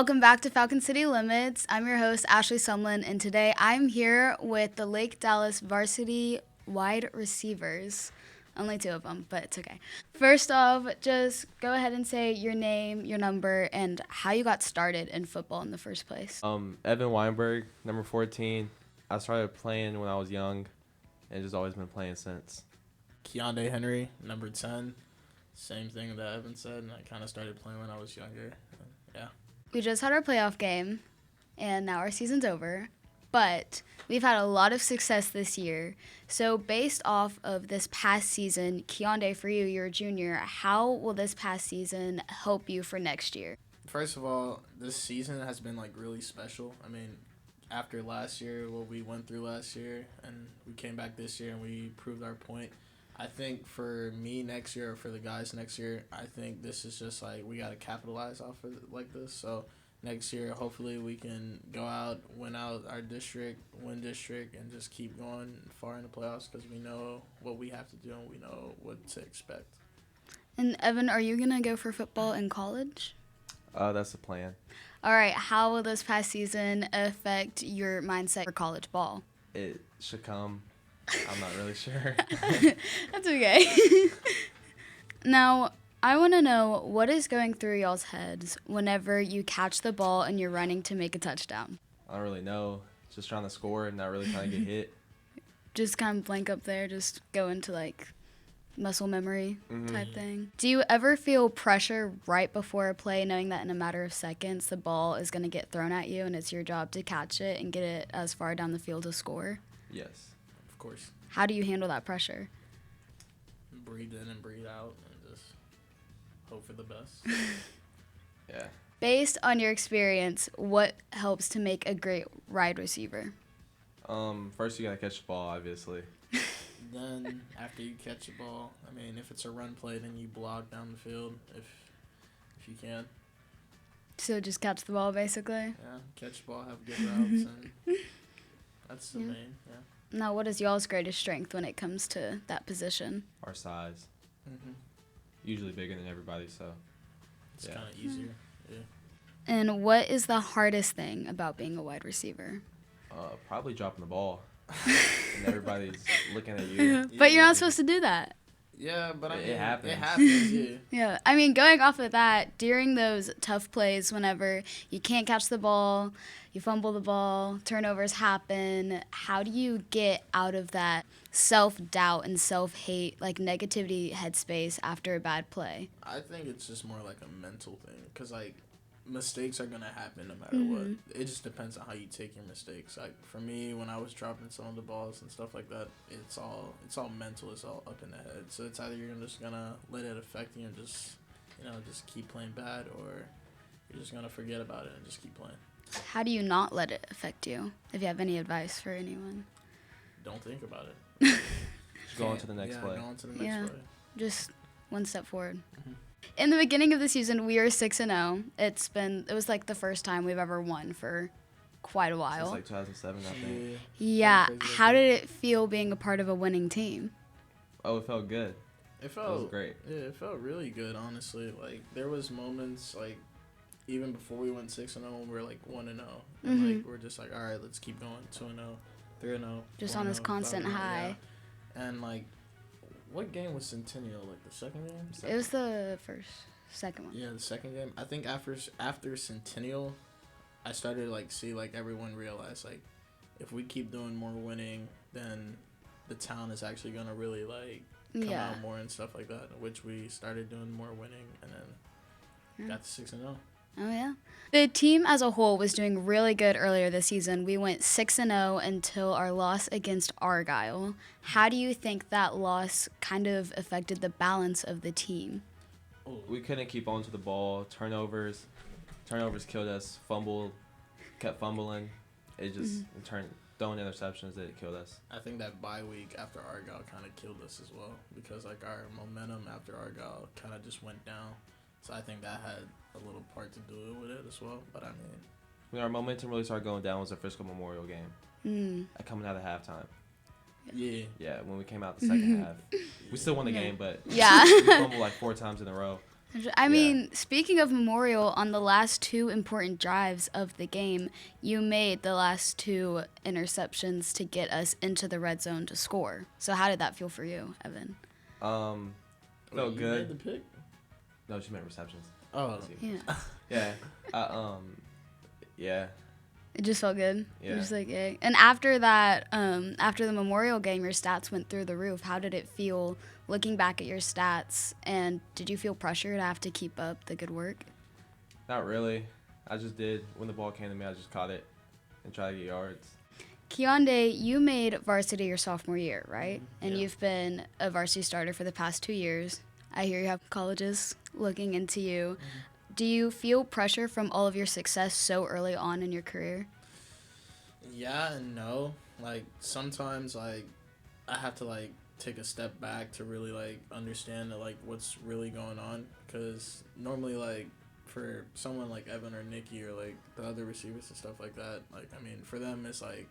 Welcome back to Falcon City Limits. I'm your host, Ashley Sumlin, and today I'm here with the Lake Dallas Varsity wide receivers. Only two of them, but it's okay. First off, just go ahead and say your name, your number, and how you got started in football in the first place. Evan Weinberg, number 14. I started playing when I was young and just always been playing since. Keonde Henry, number 10. Same thing that Evan said, and I kind of started playing when I was younger. Yeah. We just had our playoff game, and now our season's over, but we've had a lot of success this year. So based off of this past season, Keonde, for you, you're a junior, how will this past season help you for next year? First of all, this season has been really special. I mean, after last year, what we went through last year, and we came back this year and we proved our point. I think for me next year, or for the guys next year, I think this is just we got to capitalize off of it this. So next year, hopefully we can go out, win out our district, win district, and just keep going far in the playoffs because we know what we have to do and we know what to expect. And Evan, are you going to go for football in college? That's the plan. All right, how will this past season affect your mindset for college ball? It should come. I'm not really sure. That's okay. Now, I want to know what is going through y'all's heads whenever you catch the ball and you're running to make a touchdown. I don't really know. Just trying to score and not really trying to get hit. Just kind of blank up there, just go into muscle memory type thing. Do you ever feel pressure right before a play knowing that in a matter of seconds the ball is going to get thrown at you and it's your job to catch it and get it as far down the field to score? Yes. Of course. How do you handle that pressure? Breathe in and breathe out and just hope for the best. Yeah. Based on your experience, what helps to make a great wide receiver? First you gotta catch the ball, obviously. Then after you catch the ball, I mean, if it's a run play, then you block down the field if you can. So just catch the ball, basically? Yeah, catch the ball, have good routes, and that's the main, yeah. Now, what is y'all's greatest strength when it comes to that position? Our size. Mm-hmm. Usually bigger than everybody, so. It's kind of easier, yeah. And what is the hardest thing about being a wide receiver? Probably dropping the ball. And everybody's looking at you. But you're not supposed to do that. Yeah, but It happens. It happens, yeah. Yeah, I mean, going off of that, during those tough plays, whenever you can't catch the ball, you fumble the ball, turnovers happen, how do you get out of that self-doubt and self-hate, negativity headspace after a bad play? I think it's just more like a mental thing because, mistakes are going to happen no matter what. It just depends on how you take your mistakes. For me, when I was dropping some of the balls and stuff like that, it's all mental. It's all up in the head. So it's either you're just going to let it affect you and just keep playing bad, or you're just going to forget about it and just keep playing. How do you not let it affect you, if you have any advice for anyone? Don't think about it. Just go on to the next play. Go on to the next play. Just one step forward. Mm-hmm. In the beginning of the season, we were 6-0. It was the first time we've ever won for quite a while. Since 2007, I think. Yeah. How did it feel being a part of a winning team? Oh, it felt good. It was great. Yeah, it felt really good, honestly. There was moments, even before we went 6-0, when we were 1-0. And we're just all right, let's keep going. 2-0, 3-0. Just on this constant high. Yeah. And what game was Centennial? The second game? It was the second one. Yeah, the second game. I think after Centennial, I started to see everyone realize if we keep doing more winning, then the town is actually gonna really come out more and stuff like that. Which we started doing more winning, and then got to 6-0. Oh, yeah. The team as a whole was doing really good earlier this season. We went 6-0 until our loss against Argyle. How do you think that loss kind of affected the balance of the team? We couldn't keep on to the ball. Turnovers killed us. Kept fumbling. It just throwing interceptions, it killed us. I think that bye week after Argyle kind of killed us as well because our momentum after Argyle kind of just went down. So I think that had a little part to do with it as well. But when our momentum really started going down was the Frisco Memorial game. Coming out of halftime. Yeah. Yeah, when we came out the second half. We still won the game, but yeah. we fumbled 4 times in a row. I mean, speaking of Memorial, on the last two important drives of the game, you made the last two interceptions to get us into the red zone to score. So how did that feel for you, Evan? Felt Wait, you good. made the pick? No, she meant receptions. Oh, Yeah. Yeah. Yeah. It just felt good. Yeah. You're just like, yay. And after that, after the Memorial game, your stats went through the roof. How did it feel looking back at your stats? And did you feel pressure to have to keep up the good work? Not really. I just did. When the ball came to me, I just caught it and tried to get yards. Keonde, you made varsity your sophomore year, right? And Yeah. you've been a varsity starter for the past 2 years. I hear you have colleges looking into you. Do you feel pressure from all of your success so early on in your career? Yeah and no. Like, sometimes, like, I have to, like, take a step back to really, like, understand, like, what's really going on. Because normally, like, for someone like Evan or Nikki or, like, the other receivers and stuff like that, like, I mean, for them, it's, like,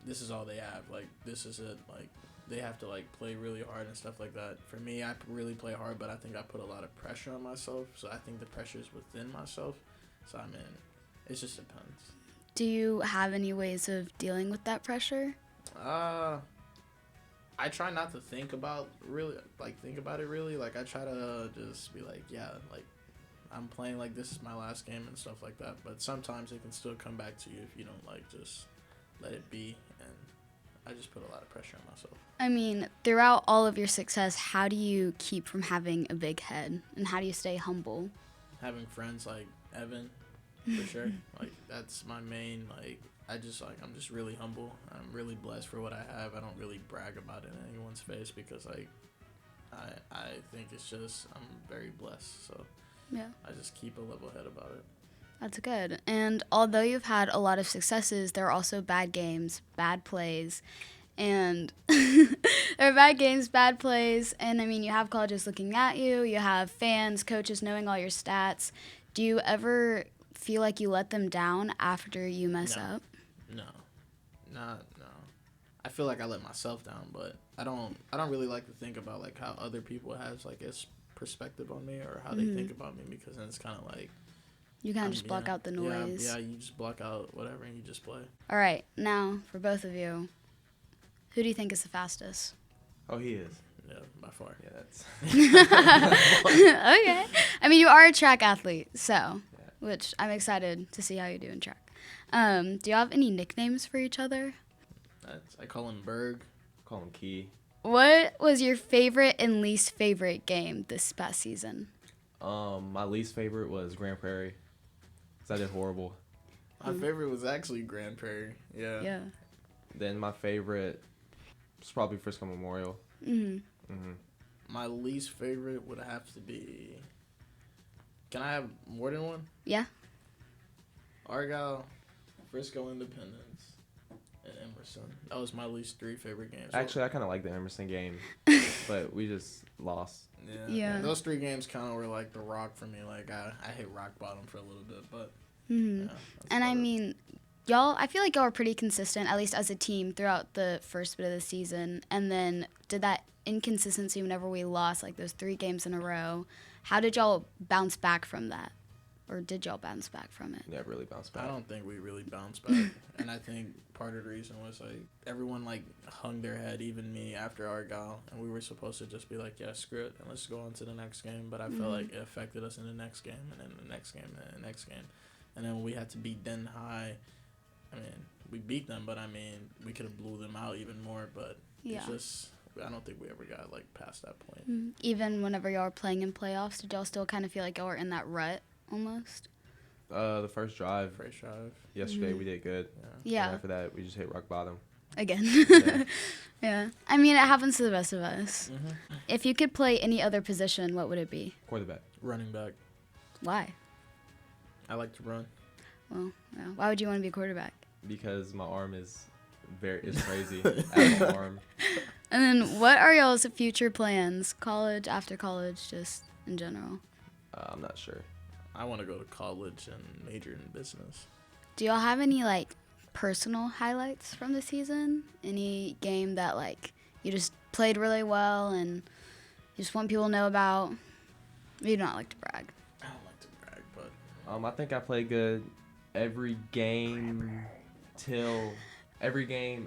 this is all they have. Like, this is it. Like, they have to, like, play really hard and stuff like that. For me, I really play hard, but I think I put a lot of pressure on myself. So I think the pressure is within myself. So, I mean, it just depends. Do you have any ways of dealing with that pressure? I try not to think about it really. Like, I try to just be like, yeah, like, I'm playing like this is my last game and stuff like that. But sometimes it can still come back to you if you don't, like, just let it be. And I just put a lot of pressure on myself. I mean, throughout all of your success, how do you keep from having a big head? And how do you stay humble? Having friends like Evan, for sure. Like, that's my main, like, I'm just really humble. I'm really blessed for what I have. I don't really brag about it in anyone's face because, like, I think it's just, I'm very blessed. So Yeah. I just keep a level head about it. That's good. And although you've had a lot of successes, there are also bad games, bad plays. And there are bad games, bad plays. And I mean, you have colleges looking at you, you have fans, coaches knowing all your stats. Do you ever feel like you let them down after you mess No. up? No. No. I feel like I let myself down, but I don't really like to think about, like, how other people has, like, a perspective on me or how they think about me, because then it's kind of like, You kind of just block out the noise. Yeah, you just block out whatever and you just play. All right, now for both of you, who do you think is the fastest? Oh, he is. Yeah, by far. Yeah, that's. Okay. I mean, you are a track athlete, so, which I'm excited to see how you do in track. Do you have any nicknames for each other? I call him Berg. Call him Key. What was your favorite and least favorite game this past season? My least favorite was Grand Prairie. 'Cause I did horrible. My favorite was actually Grand Prairie. Yeah. Yeah. Then my favorite was probably Frisco Memorial. My least favorite would have to be. Can I have more than one? Yeah. Argyle, Frisco Independence, and Emerson. That was my least 3 favorite games. Actually, I kind of like the Emerson game, but we just lost. Yeah. Those 3 games kind of were like the rock for me. Like, I hit rock bottom for a little bit, but. Mm-hmm. Yeah, And I mean, I feel like y'all were pretty consistent, at least as a team, throughout the first bit of the season. And then did that inconsistency whenever we lost, like those 3 games in a row, how did y'all bounce back from that? Or did y'all bounce back from it? Yeah, really bounced back. I don't think we really bounced back. And I think part of the reason was, like, everyone, like, hung their head, even me, after Argyle. And we were supposed to just be like, yeah, screw it, and let's go on to the next game. But I felt like it affected us in the next game, and then the next game, and then the next game. And then when we had to beat Den High, I mean, we beat them, but, I mean, we could have blew them out even more. But it's just, I don't think we ever got, like, past that point. Even whenever y'all were playing in playoffs, did y'all still kind of feel like y'all were in that rut almost? The first drive yesterday, we did good. Yeah. And after that, we just hit rock bottom. Again. Yeah. Yeah. I mean, it happens to the best of us. If you could play any other position, what would it be? Quarterback. Running back. Why? I like to run. Well, yeah. Why would you want to be a quarterback? Because my arm is crazy. I have an arm. And then what are y'all's future plans? College, after college, just in general? I'm not sure. I want to go to college and major in business. Do y'all have any, like, personal highlights from the season? Any game that, like, you just played really well and you just want people to know about? You don't like to brag. I don't like to brag, but I think I played good every game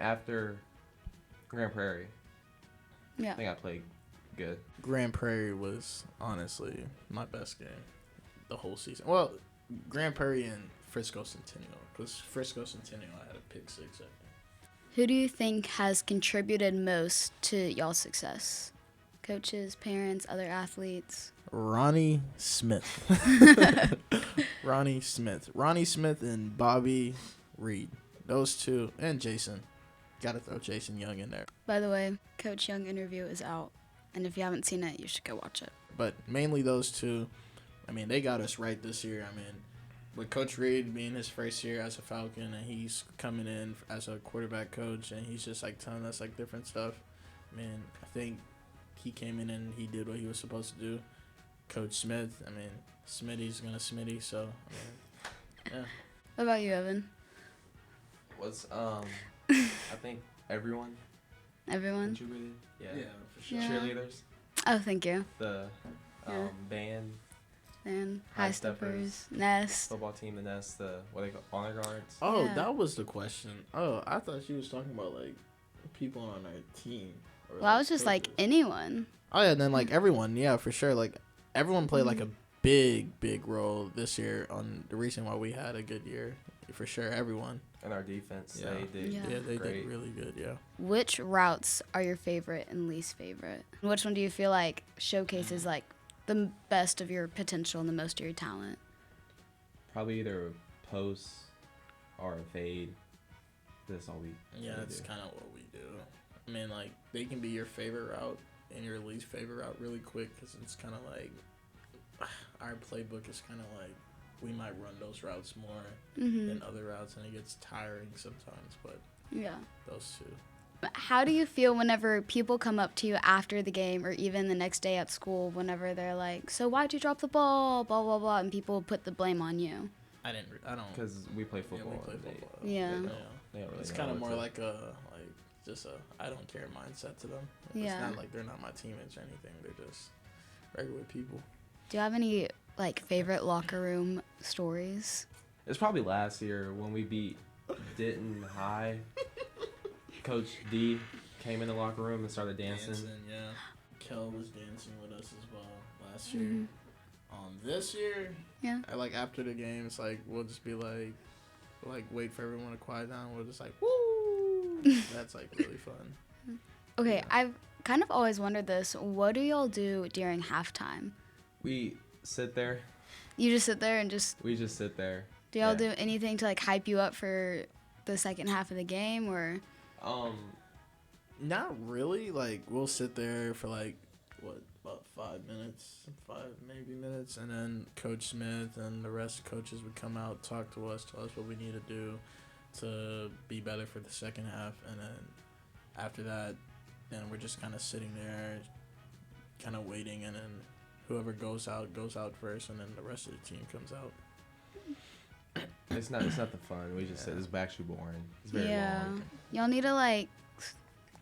after Grand Prairie. Yeah. I think I played good. Grand Prairie was honestly my best game the whole season. Well, Grand Prairie and Frisco Centennial, because Frisco Centennial I had a pick six, I think. Who do you think has contributed most to y'all's success? Coaches, parents, other athletes? Ronnie Smith. Ronnie Smith and Bobby Reed. Those two. And Jason. Got to throw Jason Young in there. By the way, Coach Young interview is out. And if you haven't seen it, you should go watch it. But mainly those two. I mean, they got us right this year. I mean, with Coach Reed being his first year as a Falcon, and he's coming in as a quarterback coach, and he's just, like, telling us, like, different stuff. I mean, I think he came in and he did what he was supposed to do. Coach Smith, I mean, Smitty's going to Smitty, so, I mean, yeah. What about you, Evan? I think everyone Everyone? contributed. Yeah, for sure. Yeah. Cheerleaders, Oh, thank you. the Yeah. band, And High High Steppers. Steppers, Nest. football team, the Nest, the what they call honor guards. Oh, Yeah. that was the question. Oh, I thought she was talking about, like, people on our team. Or, Well, I was just like, coaches. anyone. Oh, yeah, and then, like, everyone, yeah, for sure. Like, everyone played, like, a big role this year on the reason why we had a good year. For sure, everyone. And our defense, Yeah. they did. Yeah. Yeah, they great. did really good, yeah. Which routes are your favorite and least favorite? Which one do you feel like showcases like the best of your potential and the most of your talent? Probably either a post or a fade. That's all we. Yeah, really that's do. kind of what we do. I mean, like, they can be your favorite route and your least favorite route really quick because it's kind of like our playbook is kind of like we might run those routes more than other routes, and it gets tiring sometimes, but Yeah. those two. How do you feel whenever people come up to you after the game or even the next day at school whenever they're like, so why'd you drop the ball, blah, blah, blah, and people put the blame on you? I don't. Because we play football. Yeah, we play and they- football. Yeah. They don't, Yeah. they don't really It's know kind of what more to- like just a I don't care mindset to them. Yeah. It's not like they're not my teammates or anything. They're just regular people. Do you have any like favorite locker room stories? It's probably last year when we beat Denton High. Coach D came in the locker room and started dancing. Yeah. Kel was dancing with us as well last year. This year, Yeah. like after the game, it's like we'll just be like wait for everyone to quiet down. We're just like woo. That's like really fun. Okay, Yeah. I've kind of always wondered this. What do y'all do during halftime? We sit there. You just sit there and just, We just sit there. do y'all Yeah. do anything to like hype you up for the second half of the game or? Not really. Like we'll sit there for like about 5 minutes, and then Coach Smith and the rest of the coaches would come out, talk to us, tell us what we need to do to be better for the second half, and then after that, then we're just kind of sitting there, kind of waiting, and then whoever goes out first, and then the rest of the team comes out. It's not the fun. We just sit. It's actually boring. It's very Yeah. long. Y'all need to like,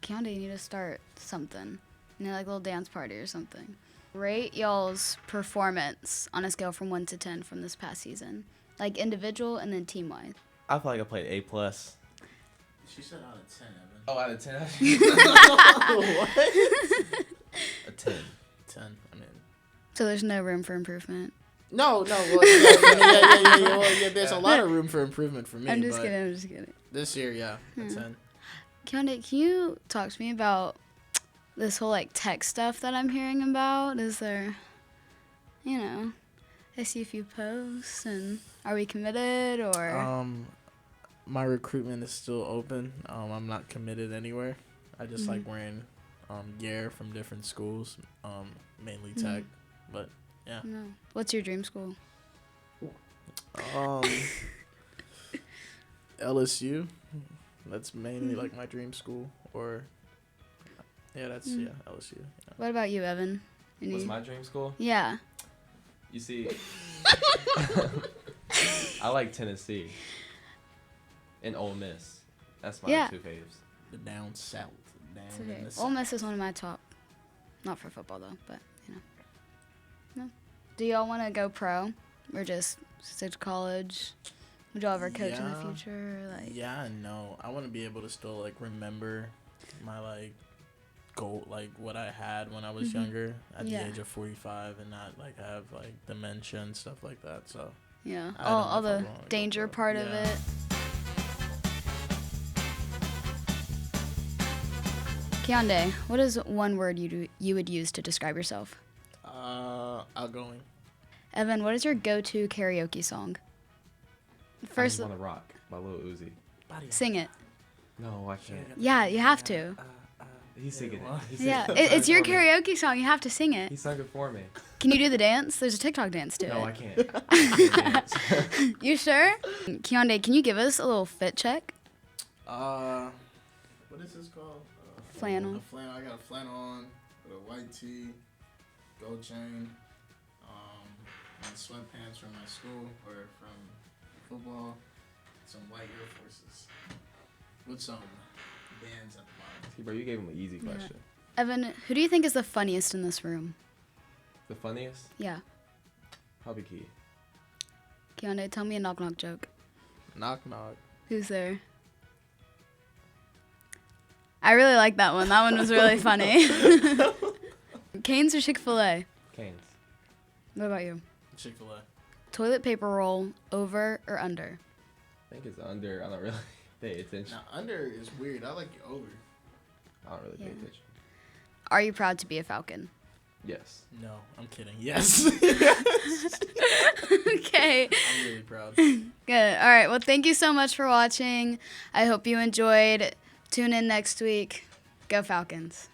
Keonde, you need to start something. You know, like a little dance party or something. Rate y'all's performance on a scale from 1 to 10 from this past season. Like individual and then team-wise. I feel like I played A+. She said out of 10, Evan. Oh, out of 10? What? A 10. 10. I mean. So there's no room for improvement. No. Well, yeah. Well, yeah, there's a lot of room for improvement for me. I'm just but kidding. This year, yeah, a 10. Keonde, can you talk to me about this whole like tech stuff that I'm hearing about? Is there, I see a few posts, and are we committed or? My recruitment is still open. I'm not committed anywhere. I just like wearing gear from different schools, mainly tech, but yeah. No. What's your dream school? LSU. That's mainly like my dream school, or LSU. Yeah. What about you, Evan? What's my dream school? Yeah. You see, I like Tennessee and Ole Miss. That's my Yeah. two faves. The down south. It's Down okay. in the Ole south. Miss is one of my top. Not for football though, but Do y'all want to go pro or just stick to college? Would y'all ever coach in the Yeah. future? Like, Yeah and no. I want to be able to still like remember my like goal, like what I had when I was younger at Yeah. the age of 45, and not like have like dementia and stuff like that. So yeah, I don't know all if I the wanna go danger pro. part of Yeah. it. Keonde, what is one word you would use to describe yourself? Outgoing. Evan, what is your go-to karaoke song? I First, Just Wanna Rock by Lil Uzi. sing it. No, I can't. Yeah, you have to. He's singing it. He's Yeah, singing it. it's your for me. karaoke song. You have to sing it. He sung it for me. Can you do the dance? There's a TikTok dance to No, I it. can't. I can't dance. You sure? Keonde, can you give us a little fit check? What is this called? Flannel. A flannel. I got a flannel on with a white tee, gold chain, and sweatpants from my school or from football. Some white Air Forces with some bands at the bottom. See, bro, you gave him an easy question. Evan, who do you think is the funniest in this room? The funniest? Yeah. Probably Key. Keonde, tell me a knock-knock joke. Knock knock. Who's there? I really like that one. That one was really funny. Cane's or Chick-fil-A? Canes. What about you? Chick-fil-A. Toilet paper roll, over or under? I think it's under. I don't really pay attention. Now under is weird. I like it over. I don't really pay Yeah. attention. Are you proud to be a Falcon? Yes. No, I'm kidding. Yes. Okay. I'm really proud. Good. All right. Well, thank you so much for watching. I hope you enjoyed. Tune in next week. Go Falcons.